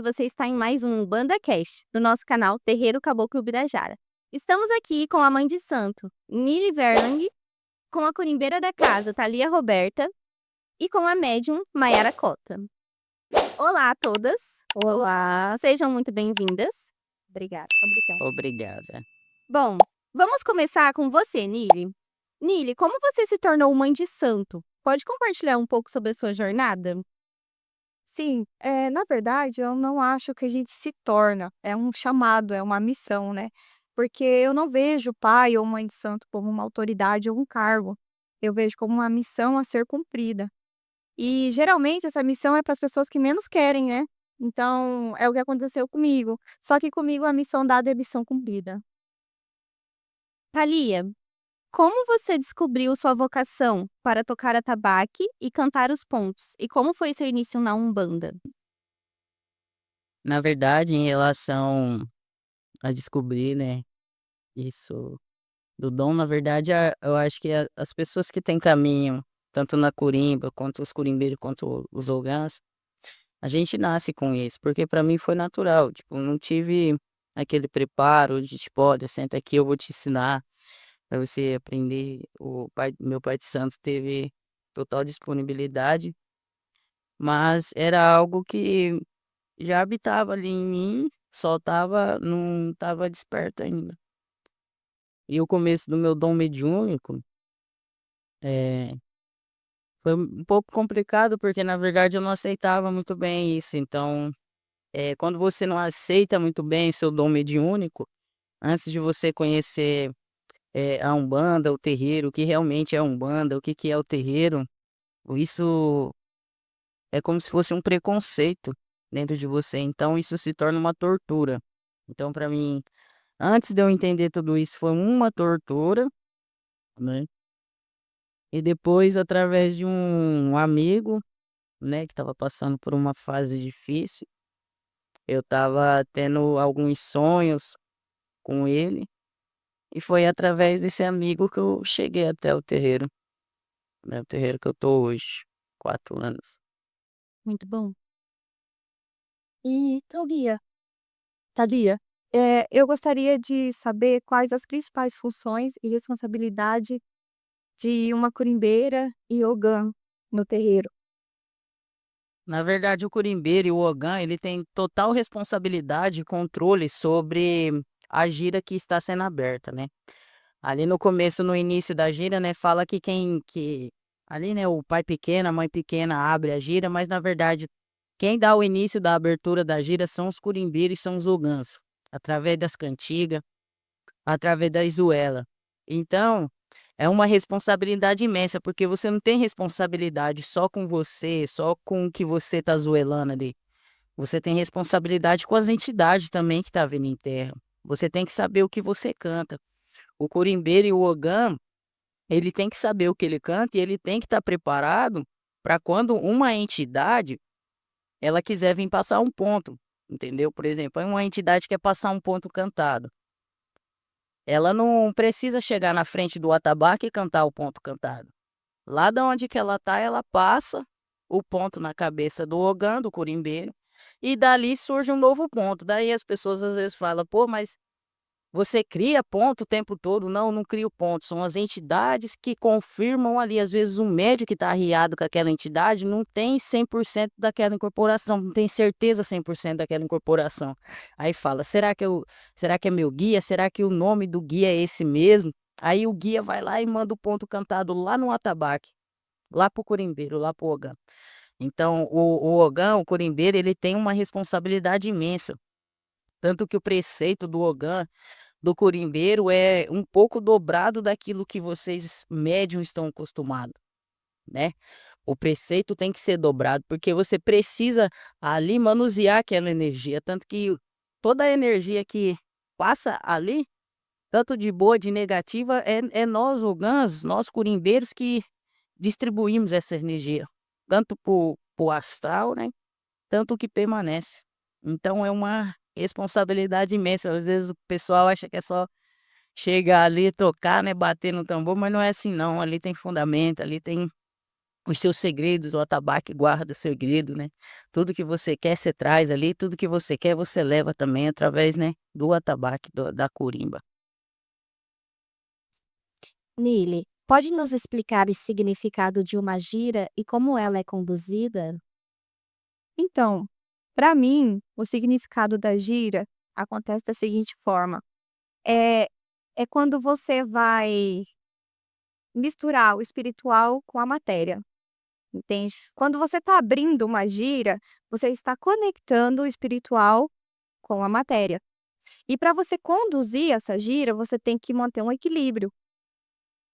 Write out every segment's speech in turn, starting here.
você está em mais um Umbanda Cast, do nosso canal Terreiro Caboclo Ubirajara. Estamos aqui com a mãe de santo, Nili Verlang, com a curimbeira da casa, Thalia Roberta, e com a médium, Mayara Cota. Olá a todas. Olá. Sejam muito bem-vindas. Obrigada. Obrigada. Bom, vamos começar com você, Nili. Nili, como você se tornou mãe de santo? Pode compartilhar um pouco sobre a sua jornada? Sim, na verdade, eu não acho que a gente se torna, é um chamado, é uma missão, né? Porque eu não vejo pai ou mãe de santo como uma autoridade ou um cargo. Eu vejo como uma missão a ser cumprida. E geralmente essa missão é para as pessoas que menos querem, né? Então, é o que aconteceu comigo. Só que comigo a missão dada é missão cumprida. Thalia, como você descobriu sua vocação para tocar atabaque e cantar os pontos? E como foi seu início na Umbanda? Na verdade, em relação a descobrir, né, isso do dom, na verdade, eu acho que as pessoas que têm caminho, tanto na curimba, quanto os curimbeiros, quanto os ogãs, a gente nasce com isso, porque para mim foi natural, tipo, não tive aquele preparo de tipo, olha, senta aqui, eu vou te ensinar para você aprender. Meu pai de santo teve total disponibilidade, mas era algo que já habitava ali em mim, só não estava desperto ainda. E o começo do meu dom mediúnico, eh, foi um pouco complicado, porque na verdade eu não aceitava muito bem isso. Então, quando você não aceita muito bem o seu dom mediúnico, antes de você conhecer, a Umbanda, o terreiro, o que realmente é a Umbanda, o que que é o terreiro, isso é como se fosse um preconceito dentro de você. Então isso se torna uma tortura. Então, para mim, antes de eu entender tudo isso, foi uma tortura, né, e depois através de um amigo, né, que estava passando por uma fase difícil, eu estava tendo alguns sonhos com ele, e foi através desse amigo que eu cheguei até o terreiro, né, o terreiro que eu tô hoje, 4 anos. Muito bom. E, Thalia, eu gostaria de saber quais as principais funções e responsabilidade de uma curimbeira e ogã no terreiro. Na verdade, o curimbeiro e o ogã, ele tem total responsabilidade e controle sobre a gira que está sendo aberta, né. Ali no começo, no início da gira, né, fala que ali, né, o pai pequeno, a mãe pequena abre a gira, mas na verdade, quem dá o início da abertura da gira são os curimbeiros e são os ogãs, através das cantigas, através da Isuela. Então, é uma responsabilidade imensa, porque você não tem responsabilidade só com você, só com o que você tá zoelando ali. Você tem responsabilidade com as entidades também que tá vindo em terra. Você tem que saber o que você canta. O curimbeiro e o ogã, ele tem que saber o que ele canta e ele tem que estar preparado para quando uma entidade, ela quiser vir passar um ponto, entendeu? Por exemplo, aí uma entidade quer passar um ponto cantado. Ela não precisa chegar na frente do atabaque e cantar o ponto cantado. Lá da onde que ela passa o ponto na cabeça do ogã, do curimbeiro, e dali surge um novo ponto. Daí as pessoas às vezes falam: "Pô, mas você cria ponto o tempo todo?" Não, não crio ponto, são as entidades que confirmam ali. Às vezes o médium que está arriado com aquela entidade não tem 100% daquela incorporação, não tem certeza 100% daquela incorporação. Aí fala: será que é meu guia? Será que o nome do guia é esse mesmo?" Aí o guia vai lá e manda o ponto cantado lá no atabaque, lá para o curimbeiro, lá para o ogã. Então o ogã, o curimbeiro, ele tem uma responsabilidade imensa, tanto que o preceito do ogã, do curimbeiro, é um pouco dobrado daquilo que vocês médiums estão acostumados, né. O preceito tem que ser dobrado, porque você precisa ali manusear aquela energia, tanto que toda a energia que passa ali, tanto de boa, de negativa, é nós ogãs, nós curimbeiros que distribuímos essa energia, tanto para o astral, né, tanto que permanece. Então é uma responsabilidade imensa. Às vezes o pessoal acha que é só chegar ali, tocar, né, bater no tambor, mas não é assim não, ali tem fundamento, ali tem os seus segredos, o atabaque guarda o segredo, né. Tudo que você quer, você traz ali, tudo que você quer, você leva também através, né, do atabaque, da corimba. Nili, pode nos explicar o significado de uma gira e como ela é conduzida? Então, para mim, o significado da gira acontece da seguinte forma: é é quando você vai misturar o espiritual com a matéria, entende? Quando você está abrindo uma gira, você está conectando o espiritual com a matéria. E para você conduzir essa gira, você tem que manter um equilíbrio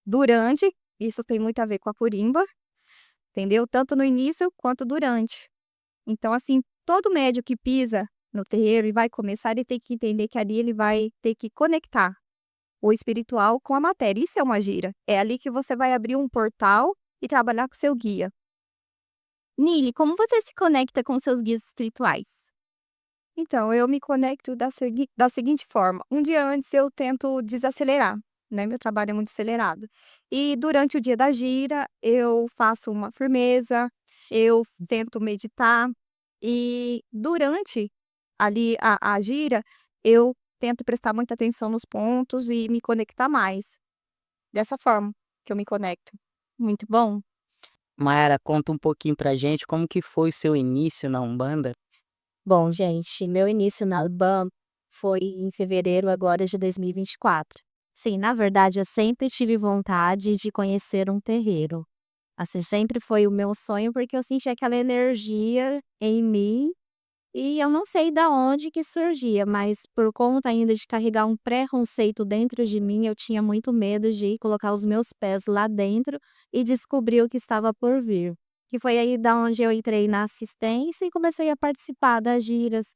durante, isso tem muito a ver com a curimba, entendeu? Tanto no início quanto durante. Então, assim, todo médium que pisa no terreiro e vai começar, ele tem que entender que ali ele vai ter que conectar o espiritual com a matéria. Isso é uma gira. É ali que você vai abrir um portal e trabalhar com seu guia. Nili, como você se conecta com seus guias espirituais? Então, eu me conecto da seguinte forma: um dia antes eu tento desacelerar, né? Meu trabalho é muito acelerado. E durante o dia da gira, eu faço uma firmeza, eu tento meditar. E durante ali a gira, eu tento prestar muita atenção nos pontos e me conectar mais. Dessa forma que eu me conecto. Muito bom. Mayara, conta um pouquinho pra gente como que foi o seu início na Umbanda? Bom, gente, meu início na Umbanda foi em fevereiro agora de 2024. Sim, na verdade, eu sempre tive vontade de conhecer um terreiro. Assim, sempre foi o meu sonho, porque eu senti aquela energia em mim e eu não sei da onde que surgia, mas por conta ainda de carregar um preconceito dentro de mim, eu tinha muito medo de colocar os meus pés lá dentro e descobrir o que estava por vir. Que foi aí da onde eu entrei na assistência e comecei a participar das giras,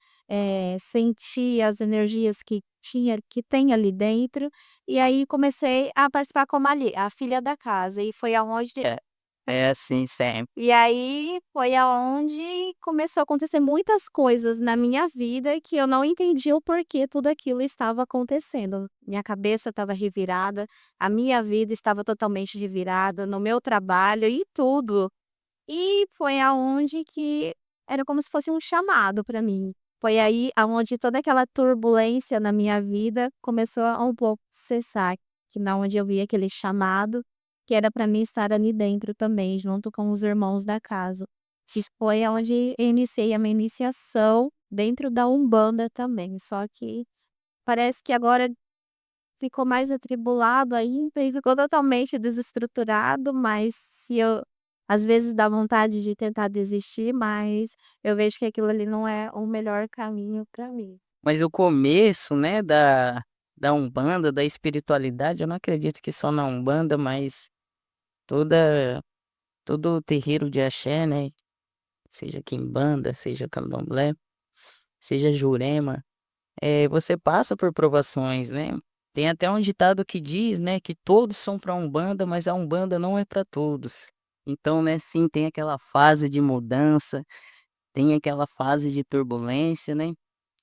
sentir as energias que tem ali dentro, e aí comecei a participar como ali, a filha da casa, e foi aonde É, é assim sempre. e aí foi aonde começou a acontecer muitas coisas na minha vida que eu não entendi o porquê tudo aquilo estava acontecendo. Minha cabeça estava revirada, a minha vida estava totalmente revirada, no meu trabalho e tudo. E foi aonde que era como se fosse um chamado para mim. Foi aí aonde toda aquela turbulência na minha vida começou a um pouco cessar, que na onde eu vi aquele chamado, que era para mim estar ali dentro também, junto com os irmãos da casa. Que foi aonde eu iniciei a minha iniciação dentro da Umbanda também, só que parece que agora ficou mais atribulado ainda e ficou totalmente desestruturado, mas se eu às vezes dá vontade de tentar desistir, mas eu vejo que aquilo ali não é o melhor caminho para mim. Mas o começo, né, da Umbanda, da espiritualidade, eu não acredito que só na Umbanda, mas toda todo o terreiro de axé, né, seja quimbanda, seja candomblé, seja jurema, você passa por provações, né. Tem até um ditado que diz, né, que todos são pra Umbanda, mas a Umbanda não é para todos. Então, né, sim, tem aquela fase de mudança, tem aquela fase de turbulência, né,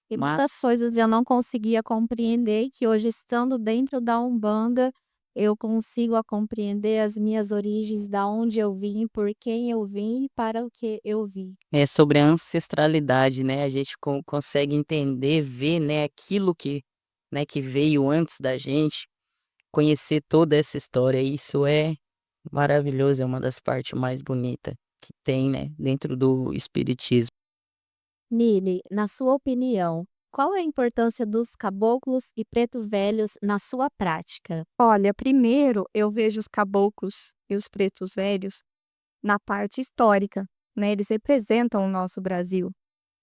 E muitas mas coisas eu não conseguia compreender, que hoje estando dentro da Umbanda, eu consigo a compreender as minhas origens, da onde eu vim, por quem eu vim e para o que eu vim. é sobre a ancestralidade, né, a gente consegue entender, ver, né, aquilo que, né, que veio antes da gente, conhecer toda essa história, isso é maravilhoso, é uma das partes mais bonita que tem, né, dentro do espiritismo. Mili, na sua opinião, qual é a importância dos caboclos e preto velhos na sua prática? Olha, primeiro eu vejo os caboclos e os pretos velhos na parte histórica, né? Eles representam o nosso Brasil.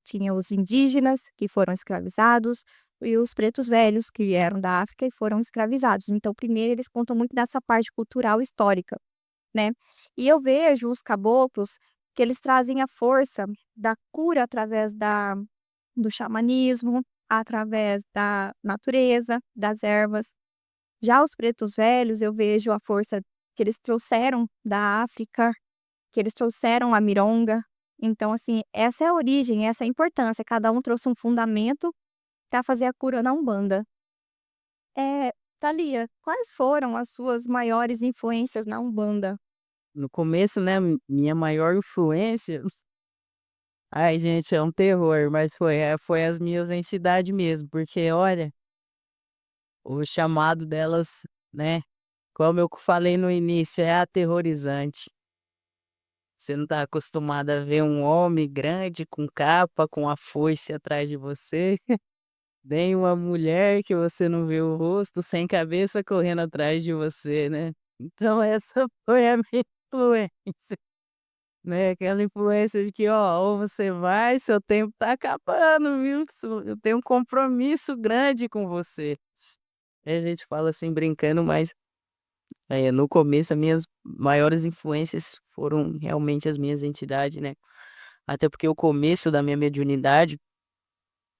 Tinha os indígenas que foram escravizados e os pretos velhos que vieram da África e foram escravizados. Então, primeiro eles contam muito dessa parte cultural histórica, né? E eu vejo os caboclos que eles trazem a força da cura através do xamanismo, através da natureza, das ervas. Já os pretos velhos, eu vejo a força que eles trouxeram da África, que eles trouxeram a mironga. Então, assim, essa é a origem, essa é a importância. Cada um trouxe um fundamento para fazer a cura na Umbanda. Thalia, quais foram as suas maiores influências na Umbanda? No começo, né, minha maior influência ai gente, é um terror, mas foi as minhas entidades mesmo, porque olha, o chamado delas, né, como eu falei no início, é aterrorizante. Você não tá acostumado a ver um homem grande com capa, com a foice atrás de você, nem uma mulher que você não vê o rosto, sem cabeça correndo atrás de você, né. Então essa foi a minha influência. Né, aquela influência de que: "Ó, ou você vai, seu tempo tá acabando, viu, que eu tenho um compromisso grande com você". Aí a gente fala assim brincando, mas, no começo as minhas maiores influências foram realmente as minhas entidades, né. Até porque o começo da minha mediunidade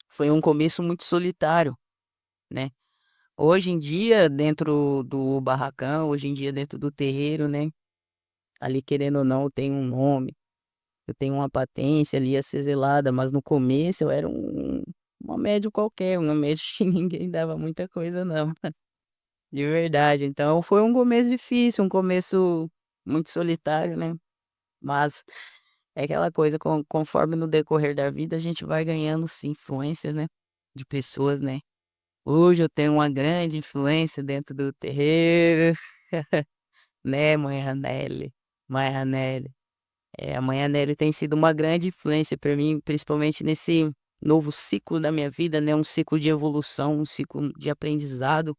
foi um começo muito solitário, né. Hoje em dia, dentro do barracão, hoje em dia dentro do terreiro, né, ali querendo ou não, eu tenho um nome. Eu tenho uma patência ali a ser zelada, mas no começo eu era uma médium qualquer, uma médium que ninguém dava muita coisa não, de verdade. Então foi um começo difícil, um começo muito solitário, né, mas é aquela coisa, conforme no decorrer da vida a gente vai ganhando sim influências, né, de pessoas, né. Hoje eu tenho uma grande influência dentro do terreiro, né, mãe Ranelli, mãe Ranelli. A mãe Nelly tem sido uma grande influência para mim, principalmente nesse novo ciclo da minha vida, né, um ciclo de evolução, um ciclo de aprendizado,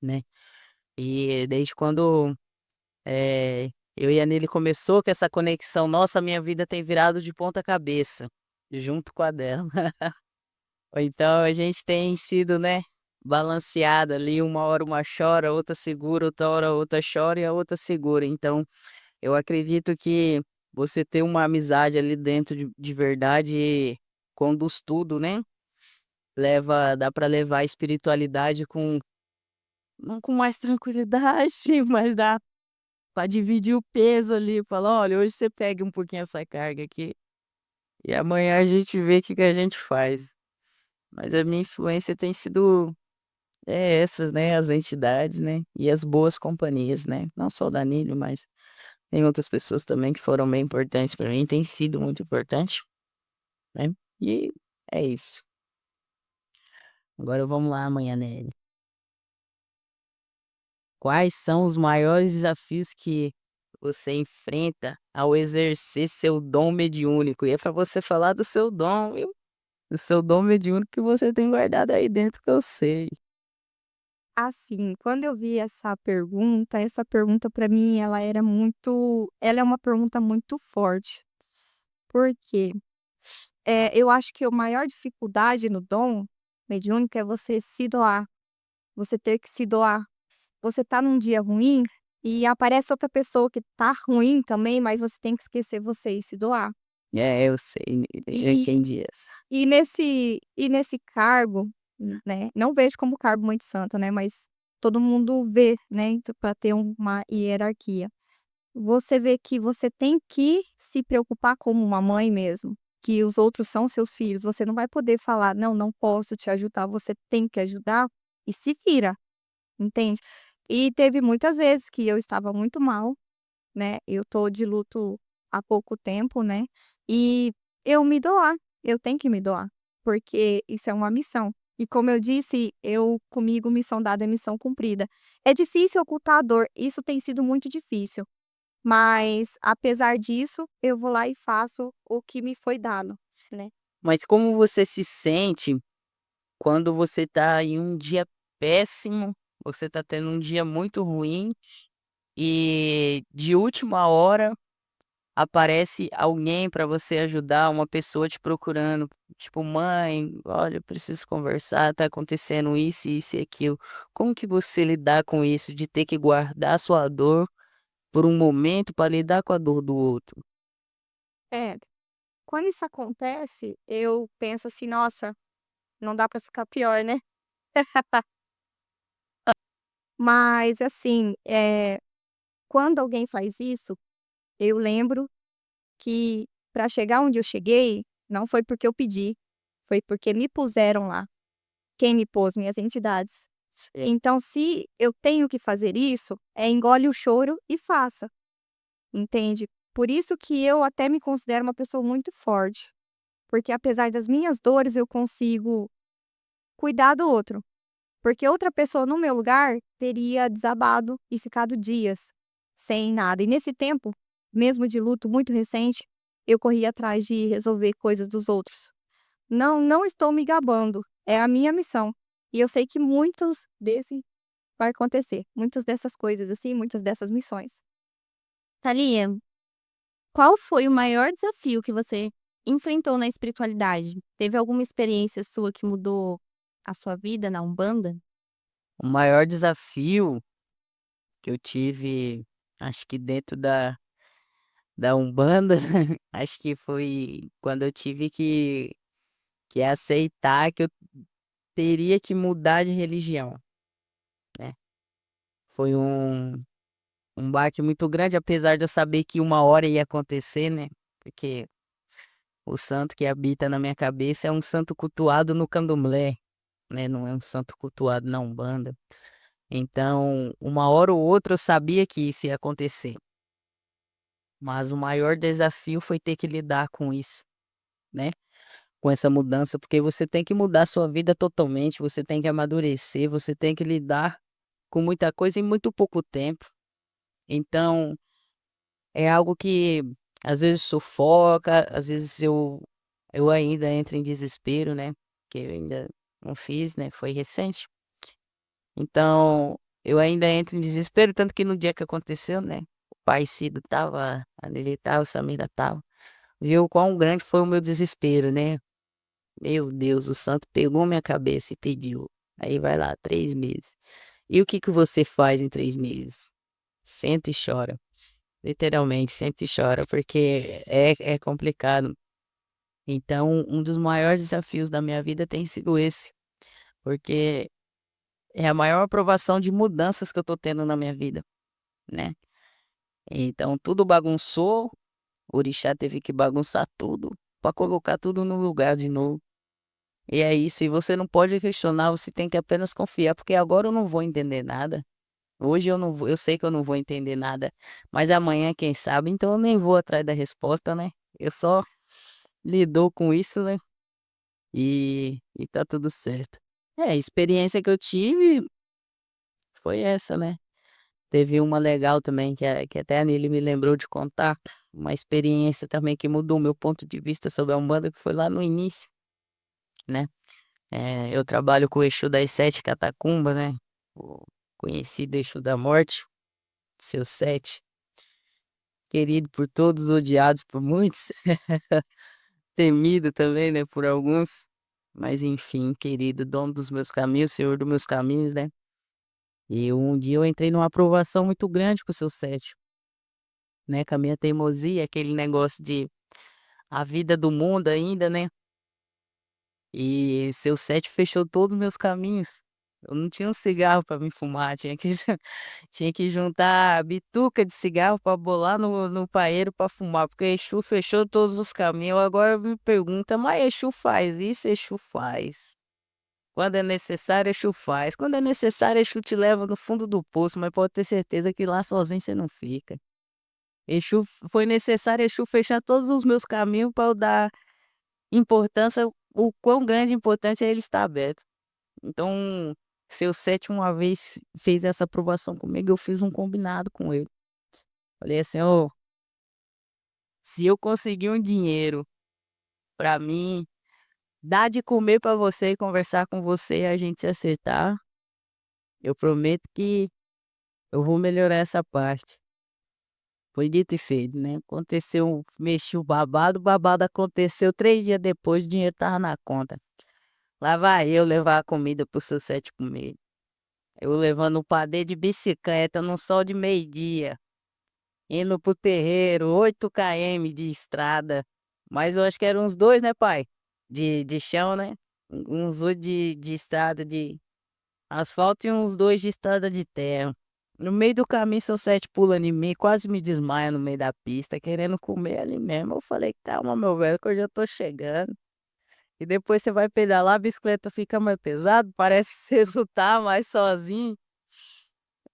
né. E desde quando, eu e a Nele começou com essa conexão nossa, minha vida tem virado de ponta cabeça, junto com a dela. Ou então a gente tem sido, né, balanceada ali, uma hora uma chora, outra segura, outra hora outra chora e a outra segura. Então eu acredito que você ter uma amizade ali dentro de verdade conduz tudo, né. Dá para levar a espiritualidade com não com mais tranquilidade, mas dá para dividir o peso ali, falar: "Olha, hoje você pega um pouquinho essa carga aqui, e amanhã a gente vê o que que a gente faz". Mas a minha influência tem sido essas, né, as entidades, né, e as boas companhias, né, não só o Danilo, mas tem outras pessoas também que foram bem importantes para mim, tem sido muito importante, né, e é isso. Agora vamos lá, Manhanelli. Quais são os maiores desafios que você enfrenta ao exercer seu dom mediúnico? E é para você falar do seu dom, viu, do seu dom mediúnico que você tem guardado aí dentro que eu sei. Assim, quando eu vi essa pergunta para mim ela é uma pergunta muito forte. Por quê? Eu acho que a maior dificuldade no dom mediúnico é você se doar, você ter que se doar. Você tá num dia ruim e aparece outra pessoa que tá ruim também, mas você tem que esquecer você e se doar. É, eu sei, eu E entendi essa. nesse cargo, né, não vejo como cargo muito santo, né, mas todo mundo vê, né, para ter uma hierarquia. Você vê que você tem que se preocupar como uma mãe mesmo, que os outros são seus filhos, você não vai poder falar: "Não, não posso te ajudar", você tem que ajudar e se vira, entende? E teve muitas vezes que eu estava muito mal, né, eu tô de luto há pouco tempo, né, e eu me doar, eu tenho que me doar, porque isso é uma missão. E como eu disse, comigo missão dada é missão cumprida. É difícil ocultar a dor, isso tem sido muito difícil, mas apesar disso, eu vou lá e faço o que me foi dado, né. Mas como você se sente quando você tá em um dia péssimo, você tá tendo um dia muito ruim e de última hora aparece alguém para você ajudar, uma pessoa te procurando, tipo: "Mãe, olha, eu preciso conversar, tá acontecendo isso e aquilo". Como que você lidar com isso, de ter que guardar sua dor por um momento para lidar com a dor do outro? É, quando isso acontece, eu penso assim: "Nossa, não dá pra ficar pior, né". Mas assim, quando alguém faz isso, eu lembro que para chegar onde eu cheguei, não foi porque eu pedi, foi porque me puseram lá. Quem me pôs? Minhas entidades. Sim. Então, se eu tenho que fazer isso, engole o choro e faça. entende? Por isso que eu até me considero uma pessoa muito forte, porque apesar das minhas dores eu consigo cuidar do outro, porque outra pessoa no meu lugar teria desabado e ficado dias sem nada. E nesse tempo, mesmo de luto muito recente, eu corri atrás de resolver coisas dos outros. Não estou me gabando, é a minha missão. E eu sei que muitos desse vai acontecer, muitas dessas coisas assim, muitas dessas missões. Thalia, qual foi o maior desafio que você enfrentou na espiritualidade? Teve alguma experiência sua que mudou a sua vida na Umbanda? O maior desafio que eu tive, acho que dentro da Umbanda, acho que foi quando eu tive que aceitar que eu teria que mudar de religião, né. Foi um baque muito grande, apesar de eu saber que uma hora ia acontecer, né, porque o santo que habita na minha cabeça é um santo cultuado no candomblé, né, não é um santo cultuado na Umbanda. Então, uma hora ou outra eu sabia que isso ia acontecer, mas o maior desafio foi ter que lidar com isso, né, com essa mudança, porque você tem que mudar sua vida totalmente, você tem que amadurecer, você tem que lidar com muita coisa em muito pouco tempo. Então, é algo que às vezes sufoca, às vezes eu ainda entro em desespero, né, que eu ainda não fiz, né, foi recente. Então, eu ainda entro em desespero, tanto que no dia que aconteceu, né, o pai Cido estava, a Lili estava, o Samira estava, viu o quão grande foi o meu desespero, né. Meu Deus, o santo pegou minha cabeça e pediu, aí vai lá 3 meses. E o que que você faz em 3 meses? Senta e chora, literalmente senta e chora, porque é complicado. Então, um dos maiores desafios da minha vida tem sido esse, porque é a maior aprovação de mudanças que eu tô tendo na minha vida, né. Então tudo bagunçou, o orixá teve que bagunçar tudo, para colocar tudo no lugar de novo. E é isso, e você não pode questionar, você tem que apenas confiar, porque agora eu não vou entender nada. Hoje eu não vou eu sei que eu não vou entender nada, mas amanhã quem sabe, então eu nem vou atrás da resposta, né. Eu só lido com isso, né, e tá tudo certo. É, a experiência que eu tive foi essa, né. Teve uma legal também que até a Nili me lembrou de contar, uma experiência também que mudou o meu ponto de vista sobre a Umbanda, que foi lá no início, né. Eu trabalho com o Exu das 7 Catacumbas, né, o conhecido Exu da Morte, Seu Sete, querido por todos, odiados por muitos, temido também, né, por alguns, mas enfim, querido, dono dos meus caminhos, senhor dos meus caminhos, né. E um dia eu entrei numa aprovação muito grande com o Seu Sete, né, com a minha teimosia, aquele negócio de a vida do mundo ainda, né. E Seu Sete fechou todos os meus caminhos. Eu não tinha um cigarro para me fumar, tinha que tinha que juntar bituca de cigarro para bolar no paeiro para fumar, porque Exu fechou todos os caminhos. Agora me pergunta: "Mas Exu faz isso, Exu faz. Quando é necessário, Exu faz. Quando é necessário, Exu te leva no fundo do poço, mas pode ter certeza que lá sozinho você não fica". Exu foi necessário Exu fechar todos os meus caminhos para eu dar importância, o quão grande e importante é ele estar aberto. Então, Seu Sete uma vez fez essa aprovação comigo, eu fiz um combinado com ele. Falei assim: "Ó, se eu conseguir um dinheiro pra mim, dar de comer pra você e conversar com você e a gente se acertar, eu prometo que eu vou melhorar essa parte". Foi dito e feito, né. Aconteceu, mexi o babado aconteceu 3 dias depois, o dinheiro estava na conta. Lá vai eu levar a comida para o Seu Sete comer. Eu levando o padê de bicicleta num sol de meio-dia, indo para o terreiro, 8 km de estrada, mas eu acho que eram uns 2, né, pai, de chão, né, uns 8 de estrada de asfalto e uns 2 de estrada de terra. No meio do caminho, Seu Sete pula em mim, quase me desmaia no meio da pista, querendo comer ali mesmo. Eu falei: "Calma, meu velho, que eu já tô chegando". E depois você vai pedalar, a bicicleta fica mais pesado, parece que você não tá mais sozinho.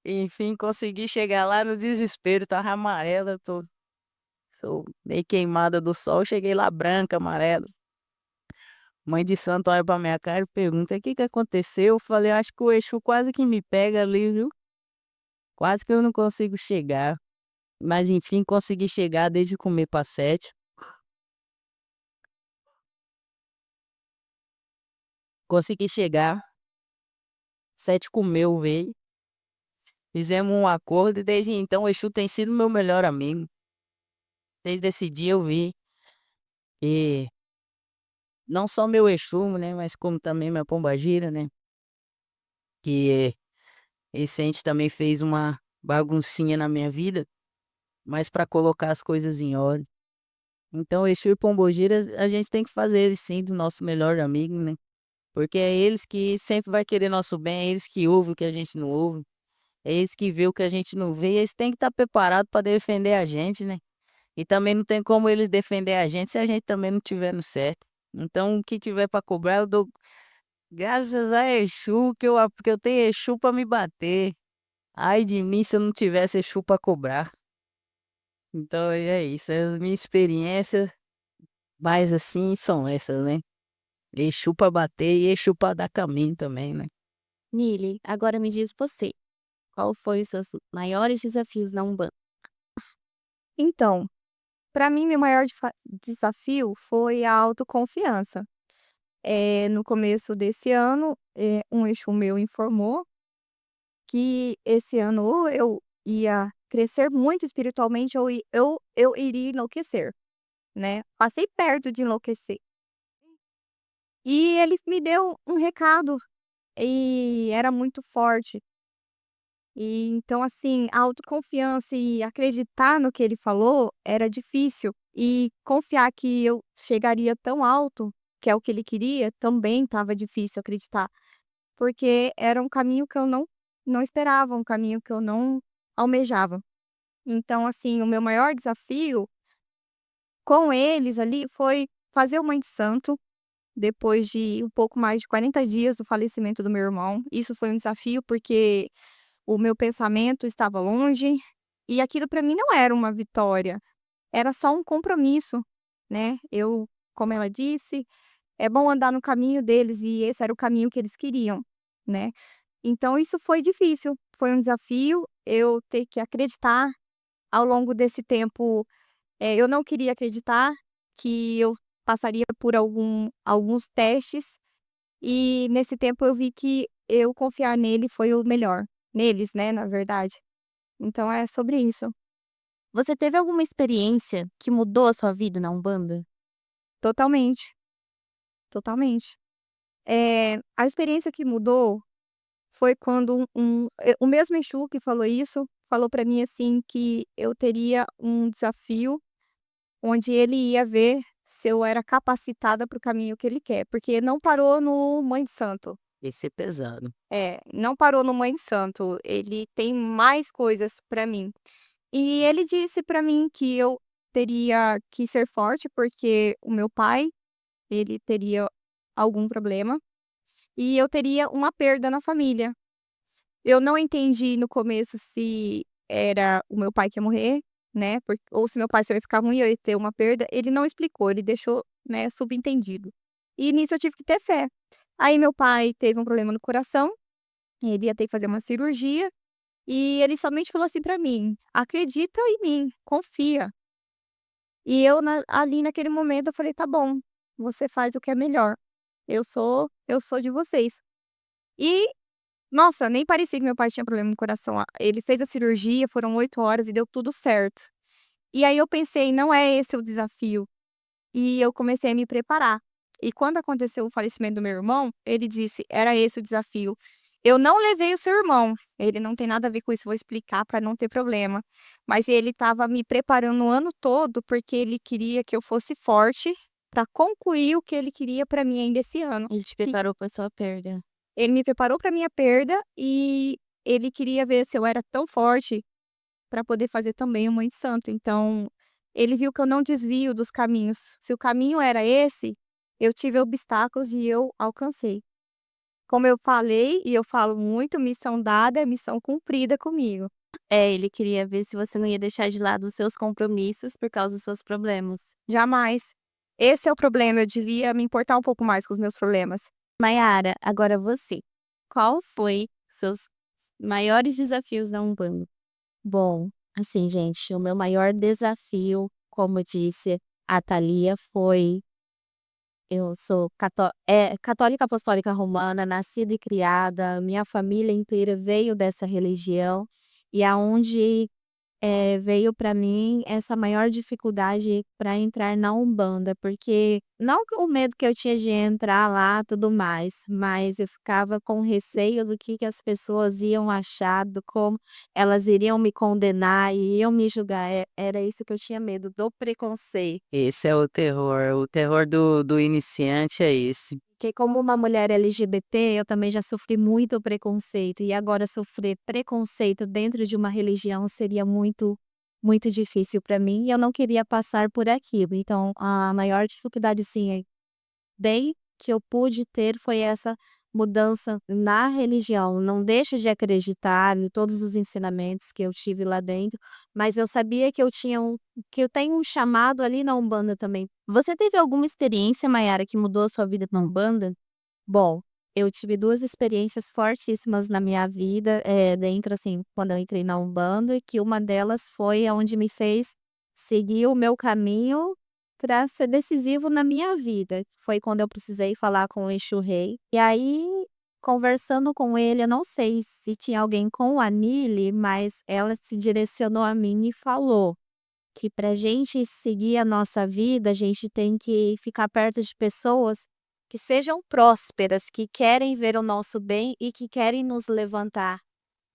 Enfim, consegui chegar lá no desespero, estava amarela, tô Sou meio queimada do sol, cheguei lá branca, amarela. Mãe de santo olha pra minha cara e pergunta: "O que que aconteceu?" Eu falei: "Acho que o Exu quase que me pega ali, viu? Quase que eu não consigo chegar." Mas enfim, consegui chegar desde comer pra 7. Consegui chegar, 7 comeu, veio. Fizemos um acordo e desde então o Exu tem sido meu melhor amigo. Desde esse dia eu vi que não só meu Exu, né, mas como também minha pombagira, né, que esse ente também fez uma baguncinha na minha vida, mas para colocar as coisas em ordem. Então Exu e pombogira a gente tem que fazer eles sim do nosso melhor amigo, né, porque é eles que sempre vai querer nosso bem, é eles que ouvem o que a gente não ouve, é eles que vê o que a gente não vê, e eles têm que estar preparados para defender a gente, né. E também não tem como eles defender a gente se a gente também não tiver no certo. Então o que tiver para cobrar eu dou graças a Exu porque eu tenho Exu para me bater. Ai de mim se eu não tivesse Exu para cobrar. Então é isso, as minhas experiências mais assim são essas, né. Exu para bater e Exu para dar caminho também, né. Nili, agora me diz você, qual foi os seus maiores desafios na Umbanda? Então, para mim, meu maior desafio foi a autoconfiança. No começo desse ano, um Exu meu informou que esse ano ou eu ia crescer muito espiritualmente ou eu iria enlouquecer, né. Passei perto de enlouquecer. E ele me deu um recado, e era muito forte. E então, assim, a autoconfiança e acreditar no que ele falou era difícil. E confiar que eu chegaria tão alto, que é o que ele queria, também estava difícil acreditar. Porque era um caminho que eu não esperava, um caminho que eu não almejava. Então, assim, o meu maior desafio com eles ali foi fazer o Mãe de Santo, depois de um pouco mais de 40 dias do falecimento do meu irmão. Isso foi um desafio, porque o meu pensamento estava longe, e aquilo para mim não era uma vitória, era só um compromisso, né. Eu, como ela disse, é bom andar no caminho deles, e esse era o caminho que eles queriam, né. Então isso foi difícil, foi um desafio eu ter que acreditar. Ao longo desse tempo, eu não queria acreditar que eu passaria por alguns testes, e nesse tempo eu vi que eu confiar nele foi o melhor. Neles, né, na verdade. Então é sobre isso. Você teve alguma experiência que mudou a sua vida na Umbanda? Totalmente, totalmente. A experiência que mudou foi quando o mesmo Exu que falou isso, falou pra mim, assim, que eu teria um desafio onde ele ia ver se eu era capacitada para o caminho que ele quer, porque não parou no Mãe de Santo. Esse é pesado. Não parou no Mãe de Santo, ele tem mais coisas pra mim. E ele disse pra mim que eu teria que ser forte, porque o meu pai, ele teria algum problema, e eu teria uma perda na família. Eu não entendi no começo se era o meu pai que ia morrer, né, ou se meu pai só ia ficar ruim, eu ia ter uma perda, ele não explicou, ele deixou, né, subentendido. E nisso eu tive que ter fé. Aí meu pai teve um problema no coração, ele ia ter que fazer uma cirurgia, e ele somente falou assim pra mim: "Acredita em mim, confia". E eu ali naquele momento eu falei: "Tá bom, você faz o que é melhor, eu sou de vocês". E, nossa, nem parecia que meu pai tinha problema no coração, ele fez a cirurgia, foram 8 horas e deu tudo certo. E aí eu pensei: "Não é esse o desafio", e eu comecei a me preparar. E quando aconteceu o falecimento do meu irmão, ele disse: "Era esse o desafio". Eu não levei o seu irmão, ele não tem nada a ver com isso, vou explicar para não ter problema. Mas ele estava me preparando o ano todo, porque ele queria que eu fosse forte para concluir o que ele queria para mim ainda esse ano. Ele te Que preparou pra sua perda. ele me preparou para minha perda, e ele queria ver se eu era tão forte para poder fazer também o Mãe de Santo. Então, ele viu que eu não desvio dos caminhos. Se o caminho era esse, eu tive obstáculos e eu alcancei. Como eu falei, e eu falo muito, missão dada é missão cumprida comigo. É, ele queria ver se você não ia deixar de lado os seus compromissos por causa dos seus problemas. Jamais. Esse é o problema, eu devia me importar um pouco mais com os meus problemas. Mayara, agora você. Qual foi os seus maiores desafios na Umbanda? Bom, assim, gente, o meu maior desafio, como disse a Thalia, foi eu sou católica apostólica romana, nascida e criada, minha família inteira veio dessa religião, e aonde veio para mim essa maior dificuldade para entrar na Umbanda, porque não que o medo que eu tinha de entrar lá, tudo mais, mas eu ficava com receio do que as pessoas iam achar, do como elas iriam me condenar e iam me julgar. Era isso que eu tinha medo, do preconceito. Esse é o terror do iniciante é esse. Porque como uma mulher LGBT, eu também já sofri muito preconceito, e agora sofrer preconceito dentro de uma religião seria muito, muito difícil para mim, e eu não queria passar por aquilo. Então, a maior dificuldade, sim, bem que eu pude ter foi essa mudança na religião. Não deixo de acreditar em todos os ensinamentos que eu tive lá dentro, mas eu sabia que eu tenho um chamado ali na Umbanda também. Você teve alguma experiência, Mayara, que mudou a sua vida na Umbanda? Bom, eu tive 2 experiências fortíssimas na minha vida, dentro, assim, quando eu entrei na Umbanda, que uma delas foi aonde me fez seguir o meu caminho para ser decisivo na minha vida. Foi quando eu precisei falar com o Exu Rei. E aí, conversando com ele, eu não sei se tinha alguém com a Nili, mas ela se direcionou a mim e falou que pra gente seguir a nossa vida, a gente tem que ficar perto de pessoas que sejam prósperas, que querem ver o nosso bem e que querem nos levantar.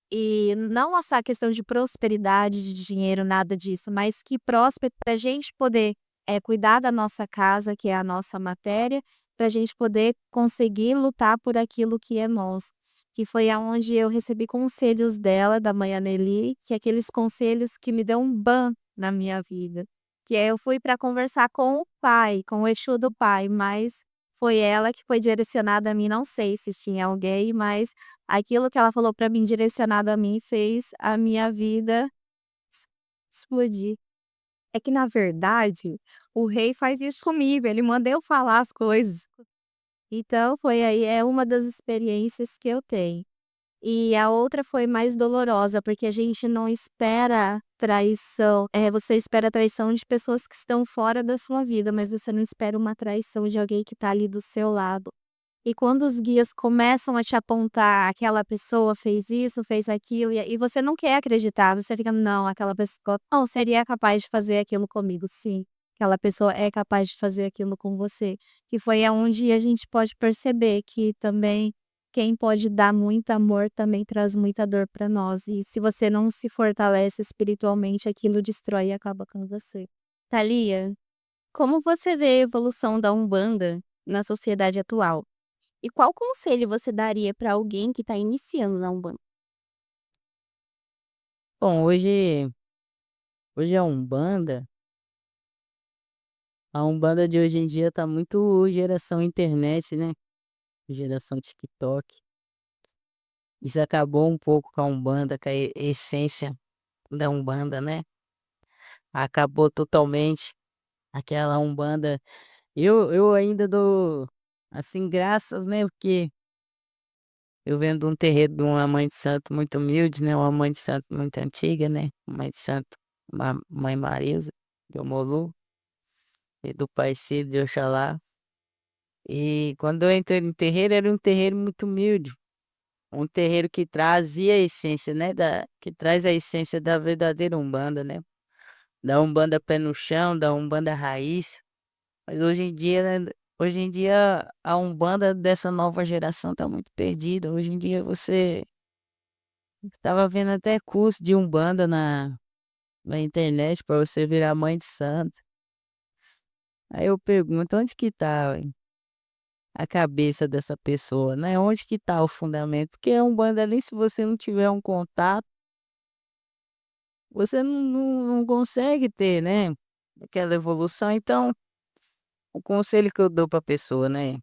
E não essa questão de prosperidade, de dinheiro, nada disso, mas que próspero para a gente poder cuidar da nossa casa, que é a nossa matéria, para a gente poder conseguir lutar por aquilo que é nosso. Que foi aonde eu recebi conselhos dela, da mãe Anneli, que é aqueles conselhos que me dão um ban na minha vida. Que aí eu fui para conversar com o pai, com o Exu do pai, mas foi ela que foi direcionada a mim, não sei se tinha alguém, mas aquilo que ela falou para mim, direcionado a mim, fez a minha vida ex explodir. É que, na verdade, o rei faz isso comigo, ele manda eu falar as coisas. Então foi aí uma das experiências que eu tenho. E a outra foi mais dolorosa, porque a gente não espera traição, você espera traição de pessoas que estão fora da sua vida, mas você não espera uma traição de alguém que está ali do seu lado. E quando os guias começam a te apontar, aquela pessoa fez isso, fez aquilo, e você não quer acreditar, você fica, não, aquela pessoa não seria capaz de fazer aquilo comigo, sim. Aquela pessoa é capaz de fazer aquilo com você. Que foi aonde a gente pode perceber que também quem pode dar muito amor também traz muita dor para nós. E se você não se fortalece espiritualmente, aquilo destrói e acaba com você. Thalia, como você vê a evolução da Umbanda na sociedade atual? E qual conselho você daria para alguém que está iniciando na Umbanda? Bom, hoje a Umbanda de hoje em dia tá muito geração internet, né, geração TikTok. Isso acabou um pouco com a Umbanda, com a essência da Umbanda, né, acabou totalmente aquela Umbanda. Eu ainda dou, assim, graças, né, porque eu venho de um terreiro de uma mãe de santo muito humilde, né, uma mãe de santo muito antiga, né, mãe de santo, mãe Marisa, de Omolu, e do Pai Cid de Oxalá. E quando eu entrei no terreiro, era um terreiro muito humilde, um terreiro que trazia a essência, né, que traz a essência da verdadeira Umbanda, né, da Umbanda pé no chão, da Umbanda raiz. Mas hoje em dia a Umbanda dessa nova geração tá muito perdida. Hoje em dia você estava vendo até curso de Umbanda na internet para você virar mãe de santo. Aí eu pergunto, onde que tá a cabeça dessa pessoa, né? Onde que tá o fundamento? Porque a Umbanda ali, se você não tiver um contato, você não consegue ter, né? Aquela evolução. Então, o conselho que eu dou pra pessoa, né?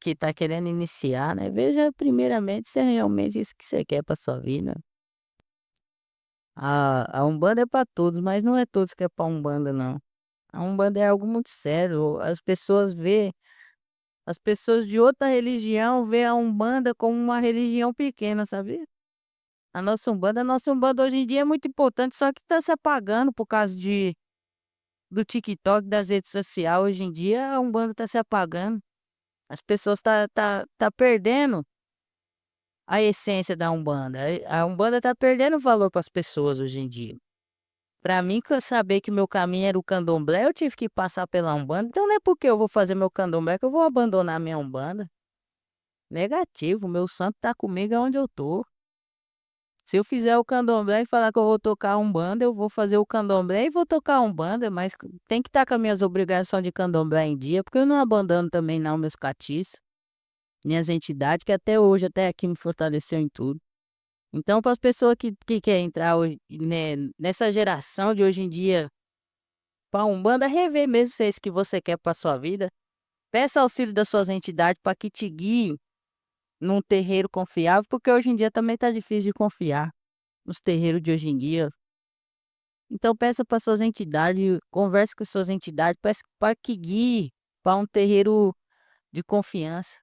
que tá querendo iniciar, né, veja primeiramente se é realmente isso que você quer pra sua vida. A Umbanda é pra todos, mas não é todos que é pra Umbanda não. A Umbanda é algo muito sério, as pessoas de outra religião vê a Umbanda como uma religião pequena, sabia? A nossa Umbanda hoje em dia é muito importante, só que tá se apagando por causa do TikTok, das redes sociais. Hoje em dia a Umbanda tá se apagando. As pessoas tá perdendo a essência da Umbanda. A Umbanda tá perdendo valor para as pessoas hoje em dia. Pra mim, que eu saber que meu caminho era o candomblé, eu tive que passar pela Umbanda. Então não é porque eu vou fazer meu candomblé que eu vou abandonar minha Umbanda. Negativo, meu santo tá comigo aonde eu tô. Se eu fizer o candomblé e falar que eu vou tocar Umbanda, eu vou fazer o candomblé e vou tocar Umbanda, mas tem que estar com as minhas obrigações de candomblé em dia, porque eu não abandono também não meus catiços, minhas entidades, que até hoje, até aqui me fortaleceu em tudo. Então, para as pessoas que querem entrar hoje, né, nessa geração de hoje em dia, para Umbanda, rever mesmo se é isso que você quer para sua vida. Peça auxílio das suas entidades para que te guiem num terreiro confiável, porque hoje em dia também tá difícil de confiar nos terreiros de hoje em dia. Então peça para suas entidades, converse com suas entidades, peça para que guie para um terreiro de confiança,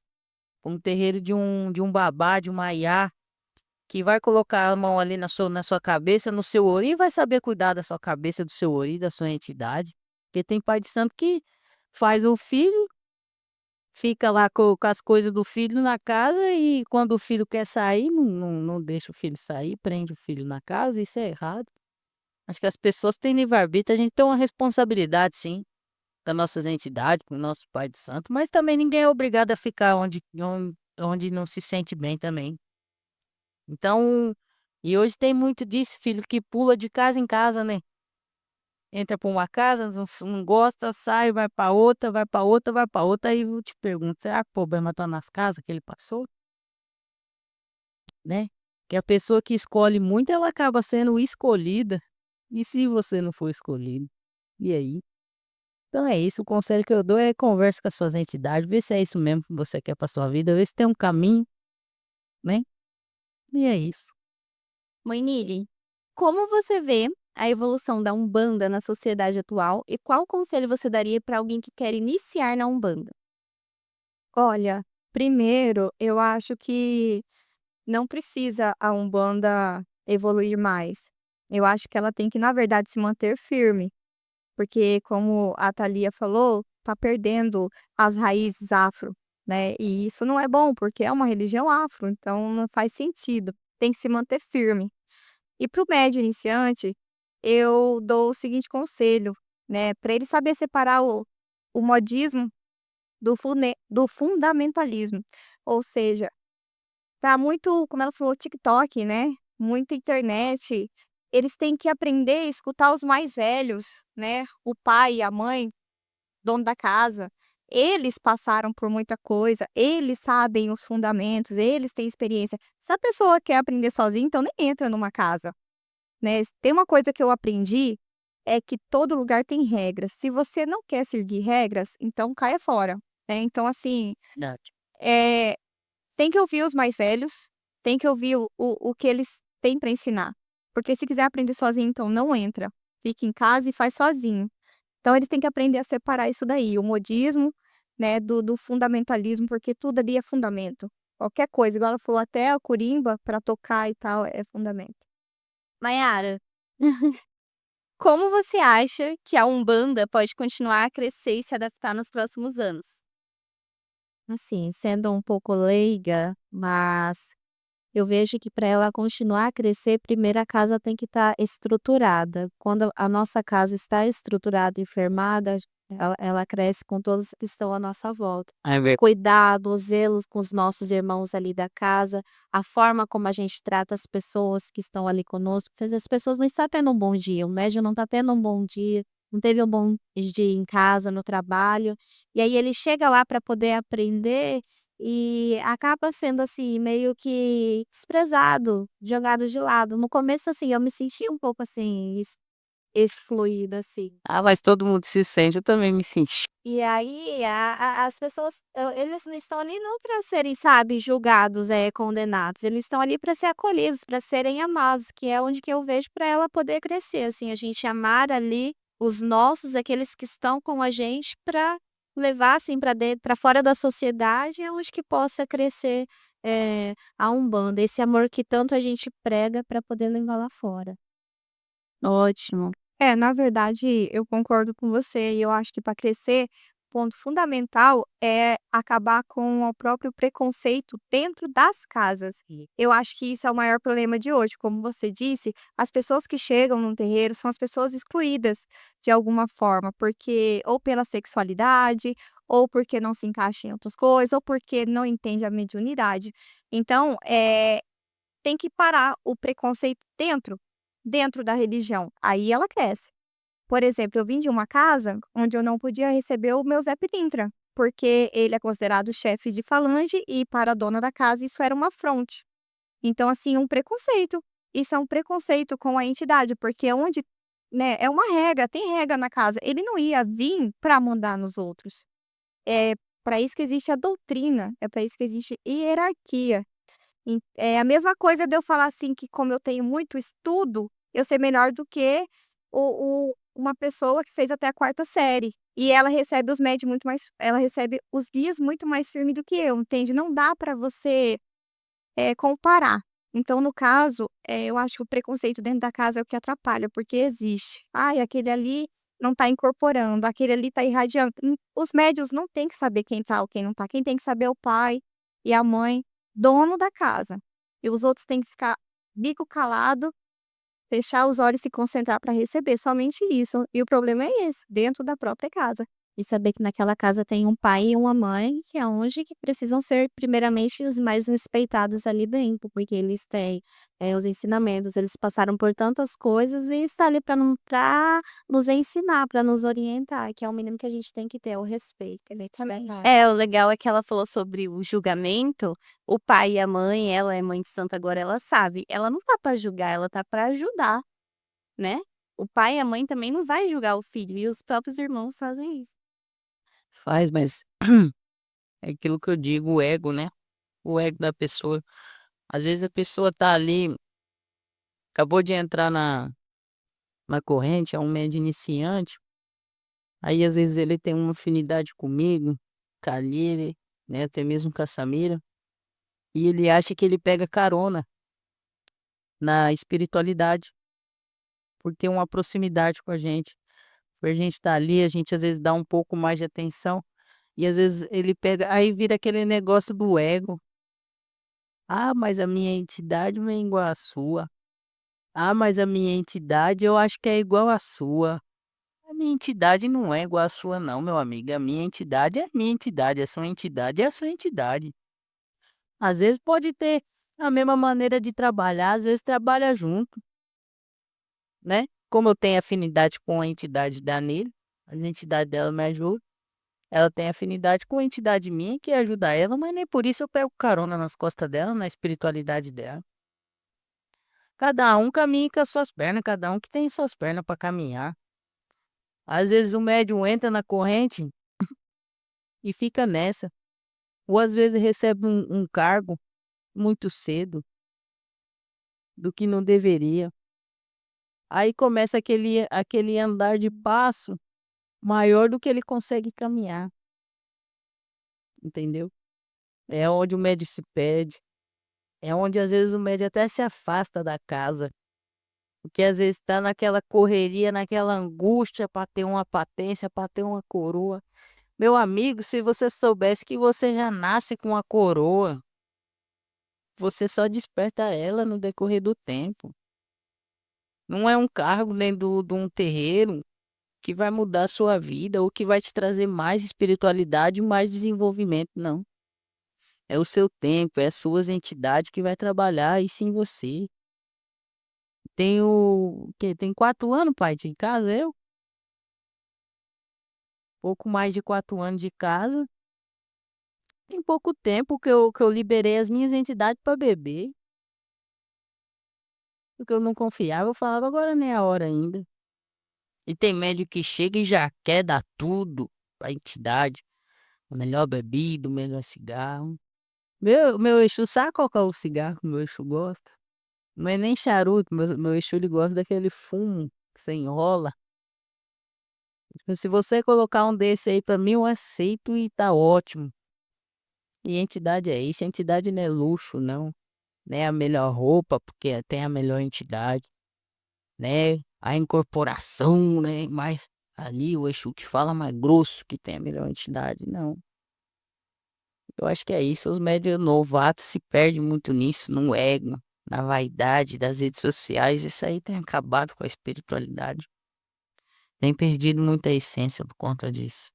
um terreiro de um babá, de uma aiá, que vai colocar a mão ali na sua cabeça, no seu ori, e vai saber cuidar da sua cabeça, do seu ori, da sua entidade. Porque tem pai de santo que faz o filho, fica lá com as coisas do filho na casa e quando o filho quer sair, não deixa o filho sair, prende o filho na casa, isso é errado. Acho que as pessoas têm livre-arbítrio, a gente tem uma responsabilidade, sim, das nossas entidades, com o nosso pai de santo, mas também ninguém é obrigado a ficar onde não se sente bem também. Então, e hoje tem muito disso, filho, que pula de casa em casa, né? Entra pra uma casa, não gosta, sai, vai pra outra, vai pra outra, vai pra outra. Aí eu te pergunto, será que o problema tá nas casas que ele passou, né? Que a pessoa que escolhe muito, ela acaba sendo escolhida. E se você não for escolhido? E aí? Então é isso, o conselho que eu dou é converse com as suas entidades, vê se é isso mesmo que você quer pra sua vida, vê se tem um caminho, né? E é isso. Moinili, como você vê a evolução da Umbanda na sociedade atual e qual conselho você daria para alguém que quer iniciar na Umbanda? Olha, primeiro, eu acho que não precisa a Umbanda evoluir mais. Eu acho que ela tem que, na verdade, se manter firme, porque como a Thalia falou, tá perdendo as raízes afro, né? E isso não é bom, porque é uma religião afro, então não faz sentido. Tem que se manter firme. E para o médio iniciante, eu dou o seguinte conselho, né? Para ele saber separar o modismo do fundamentalismo. Ou seja, tá muito, como ela falou, TikTok, né, muita internet, eles têm que aprender a escutar os mais velhos, né, o pai e a mãe, dono da casa. Eles passaram por muita coisa, eles sabem os fundamentos, eles têm experiência. Se a pessoa quer aprender sozinha, então nem entra numa casa, né. Tem uma coisa que eu aprendi, é que todo lugar tem regras. Se você não quer seguir regras, então caia fora, né. Então assim, Verdade. eh tem que ouvir os mais velhos, tem que ouvir o que eles têm para ensinar. Porque se quiser aprender sozinho, então não entra. Fica em casa e faz sozinho. Então eles têm que aprender a separar isso daí, o modismo, né, do fundamentalismo, porque tudo ali é fundamento. Qualquer coisa, igual ela falou, até a corimba para tocar e tal, é fundamento. Maiara, como você acha que a Umbanda pode continuar a crescer e se adaptar nos próximos anos? Assim, sendo um pouco leiga, mas eu vejo que para ela continuar a crescer, primeiro a casa tem que estar estruturada. Quando a nossa casa está estruturada e firmada, ela cresce com todos que estão à nossa volta. É ver Cuidado, zelo com os nossos irmãos ali da casa, a forma como a gente trata as pessoas que estão ali conosco. Às vezes as pessoas não estão tendo um bom dia, o médium não está tendo um bom dia, não teve um bom dia em casa, no trabalho, e aí ele chega lá para poder aprender e acaba sendo, assim, meio que desprezado, jogado de lado. No começo, assim, eu me senti um pouco assim, excluída, assim. Ah, mas todo mundo se sente, eu também me senti. E aí as pessoas, eles não estão ali não para serem, sabe, julgados, condenados, eles estão ali para ser acolhidos, para serem amados, que é onde que eu vejo para ela poder crescer, assim, a gente amar ali os nossos, aqueles que estão com a gente, para levar, assim, para dentro, para fora da sociedade, é onde que possa crescer, a Umbanda, esse amor que tanto a gente prega para poder levar lá fora. Ótimo. É, na verdade, eu concordo com você e eu acho que para crescer, ponto fundamental é acabar com o próprio preconceito dentro das casas. Eu acho que isso é o maior problema de hoje. Como você disse, as pessoas que chegam num terreiro são as pessoas excluídas de alguma forma, porque ou pela sexualidade, ou porque não se encaixa em outras coisas, ou porque não entende a mediunidade. Então, tem que parar o preconceito dentro da religião, aí ela cresce. Por exemplo, eu vim de uma casa onde eu não podia receber o meu Zé Pilintra, porque ele é considerado chefe de falange e para a dona da casa isso era uma afronte. Então, assim, um preconceito. Isso é um preconceito com a entidade, porque onde, né, é uma regra, tem regra na casa. Ele não ia vir para mandar nos outros. É para isso que existe a doutrina, é para isso que existe hierarquia. É a mesma coisa de eu falar assim que como eu tenho muito estudo, eu ser melhor do que uma pessoa que fez até a quarta série. E ela recebe os médios muito mais ela recebe os guias muito mais firme do que eu, entende? Não dá para você, comparar. Então, no caso, eu acho que o preconceito dentro da casa é o que atrapalha, porque existe. "Ai, aquele ali não está incorporando, aquele ali está irradiando". Os médios não têm que saber quem tá ou quem não tá, quem tem que saber é o pai e a mãe, dono da casa. E os outros têm que ficar bico calado, fechar os olhos e se concentrar para receber, somente isso. E o problema é esse, dentro da própria casa. E saber que naquela casa tem um pai e uma mãe, que é onde que precisam ser primeiramente os mais respeitados ali dentro, porque eles têm, os ensinamentos, eles passaram por tantas coisas e está ali para nos ensinar, para nos orientar, que é o mínimo que a gente tem que ter, é o respeito. Exatamente. O legal é que ela falou sobre o julgamento, o pai e a mãe, ela é mãe de santo agora, ela sabe, ela não tá para julgar, ela tá para ajudar, né. O pai e a mãe também não vai julgar o filho, e os próprios irmãos fazem isso. Faz, mas é aquilo que eu digo, o ego, né? O ego da pessoa. Às vezes a pessoa tá ali, acabou de entrar na corrente, é um médio iniciante, aí às vezes ele tem uma afinidade comigo, com a Lili, né, até mesmo com a Samira, e ele acha que ele pega carona na espiritualidade, por ter uma proximidade com a gente. Por a gente estar ali, a gente às vezes dá um pouco mais de atenção, e às vezes ele pega, aí vira aquele negócio do ego. Ah, mas a minha entidade não é igual à sua. Ah, mas a minha entidade eu acho que é igual à sua. A minha entidade não é igual à sua não, meu amigo. A minha entidade é a minha entidade, a sua entidade é a sua entidade. Às vezes pode ter a mesma maneira de trabalhar, às vezes trabalha junto, né? Como eu tenho afinidade com a entidade da Nele, a entidade dela me ajuda. Ela tem afinidade com a entidade minha que ajuda ela, mas nem por isso eu pego carona nas costas dela, na espiritualidade dela. Cada um caminha com as suas pernas, cada um que tem suas pernas para caminhar. Às vezes o médium entra na corrente e fica nessa. Ou às vezes recebe um cargo muito cedo do que não deveria. Aí começa aquele andar de passo maior do que ele consegue caminhar, entendeu? É onde o médium se perde. É onde às vezes o médium até se afasta da casa. Porque às vezes está naquela correria, naquela angústia para ter uma patência, para ter uma coroa. Meu amigo, se você soubesse que você já nasce com a coroa, você só desperta ela no decorrer do tempo. Não é um cargo dentro de um terreiro que vai mudar a sua vida ou que vai te trazer mais espiritualidade e mais desenvolvimento, não. É o seu tempo, é as suas entidades que vai trabalhar isso em você. Tem 4 anos, pai, de casa, eu? Pouco mais de 4 anos de casa. Tem pouco tempo que eu liberei as minhas entidades para beber. Porque eu não confiava, eu falava, agora nem é a hora ainda. E tem médium que chega e já quer dar tudo pra entidade. A melhor bebida, o melhor cigarro. Meu Exu sabe qual que é o cigarro que meu Exu gosta? Não é nem charuto, meu Exu ele gosta daquele fumo que você enrola. Tipo, se você colocar um desse aí pra mim, eu aceito e tá ótimo. E entidade é isso, entidade não é luxo, não. Né, a melhor roupa, porque tem a melhor entidade, né? A incorporação, né? Mas ali o Exu que fala mais grosso que tem a melhor entidade, não. Eu acho que é isso, os médios novatos se perdem muito nisso, no ego, na vaidade das redes sociais. Isso aí tem acabado com a espiritualidade. Tem perdido muita essência por conta disso.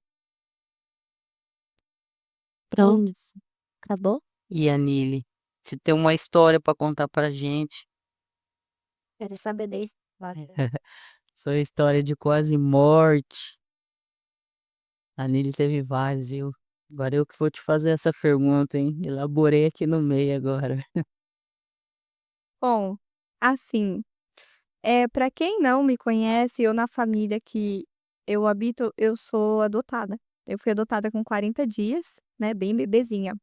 Pronto. Isso. Acabou? E a Nili, você tem uma história pra contar pra gente? Quero saber da história. Sua história de quase morte. A Nili teve vários, viu? Agora eu que vou te fazer essa pergunta, hein? Elaborei aqui no meio agora. Bom, assim, para quem não me conhece, eu na família que eu habito, eu sou adotada. Eu fui adotada com 40 dias, né, bem bebezinha.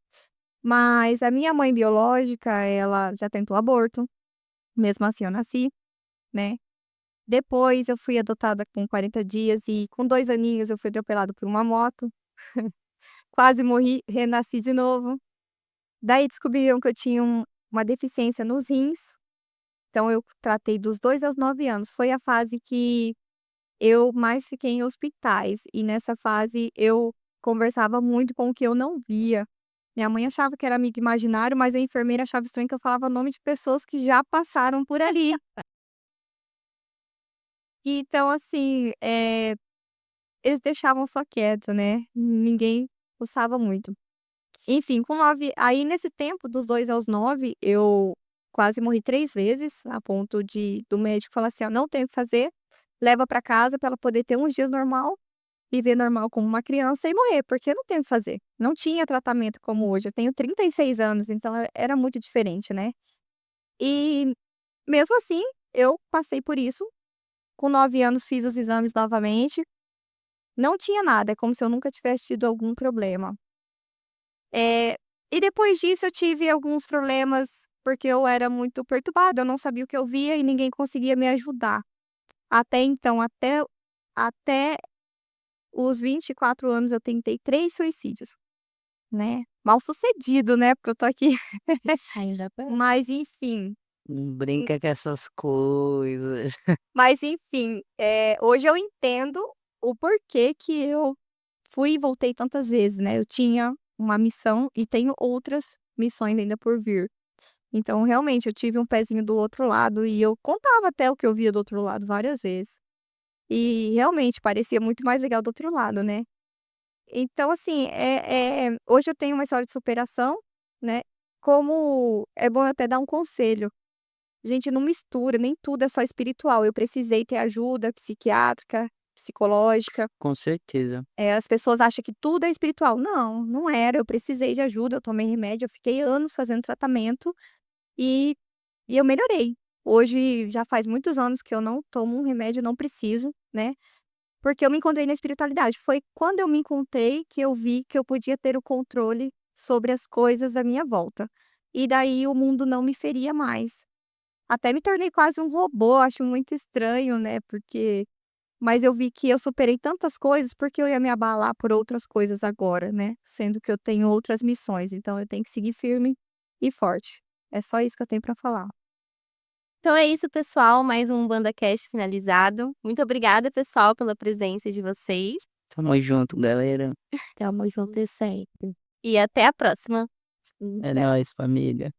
Mas a minha mãe biológica, ela já tentou aborto, mesmo assim eu nasci, né. Depois eu fui adotada com 40 dias e com 2 aninhos eu fui atropelada por uma moto, quase morri, renasci de novo. Daí descobriram que eu tinha uma deficiência nos rins, então eu tratei dos 2 aos 9 anos. Foi a fase que eu mais fiquei em hospitais e nessa fase eu conversava muito com o que eu não via. Minha mãe achava que era amigo imaginário, mas a enfermeira achava estranho que eu falava nome de pessoas que já passaram por ali. Então assim, eles deixavam só quieto, né, ninguém fuçava muito. Enfim, com 9 aí nesse tempo dos 2 aos 9 eu quase morri 3 vezes, a ponto de do médico falar assim: "Ó, não tem o que fazer, leva pra casa pra ela poder ter uns dias normal, viver normal como uma criança e morrer", porque não tem o que fazer. Não tinha tratamento como hoje, eu tenho 36 anos, então era muito diferente, né. E mesmo assim, eu passei por isso, com 9 anos fiz os exames novamente, não tinha nada, é como se eu nunca tivesse tido algum problema. Eh, e depois disso eu tive alguns problemas, porque eu era muito perturbada, eu não sabia o que eu via e ninguém conseguia me ajudar. Até então, até os 24 anos eu tentei 3 suicídios, né. Mal sucedido, né, porque eu tô aqui. Ainda bem. Mas enfim, Não brinca com essas coisas. hoje eu entendo o porquê que eu fui e voltei tantas vezes, né. Eu tinha uma missão e tenho outras missões ainda por vir. Então, realmente, eu tive um pezinho do outro lado e eu contava até o que eu via do outro lado várias vezes. E realmente parecia muito mais legal do outro lado, né. Então, assim, hoje eu tenho uma história de superação, né, como é bom até dar um conselho: gente, não mistura, nem tudo é só espiritual. Eu precisei ter ajuda psiquiátrica, psicológica. Com certeza. As pessoas acham que tudo é espiritual. Não, não era. Eu precisei de ajuda, eu tomei remédio, eu fiquei anos fazendo tratamento e eu melhorei. Hoje já faz muitos anos que eu não tomo um remédio, não preciso, né, porque eu me encontrei na espiritualidade. Foi quando eu me encontrei que eu vi que eu podia ter o controle sobre as coisas à minha volta. E daí o mundo não me feria mais. Até me tornei quase um robô, acho muito estranho, né, porque mas eu vi que eu superei tantas coisas, porque eu ia me abalar por outras coisas agora, né, sendo que eu tenho outras missões, então eu tenho que seguir firme e forte. É só isso que eu tenho pra falar. Então é isso, pessoal, mais um BandaCast finalizado. Muito obrigada, pessoal, pela presença de vocês. Tamo junto, galera. Tamo junto sempre. E até a próxima. É nóis, família.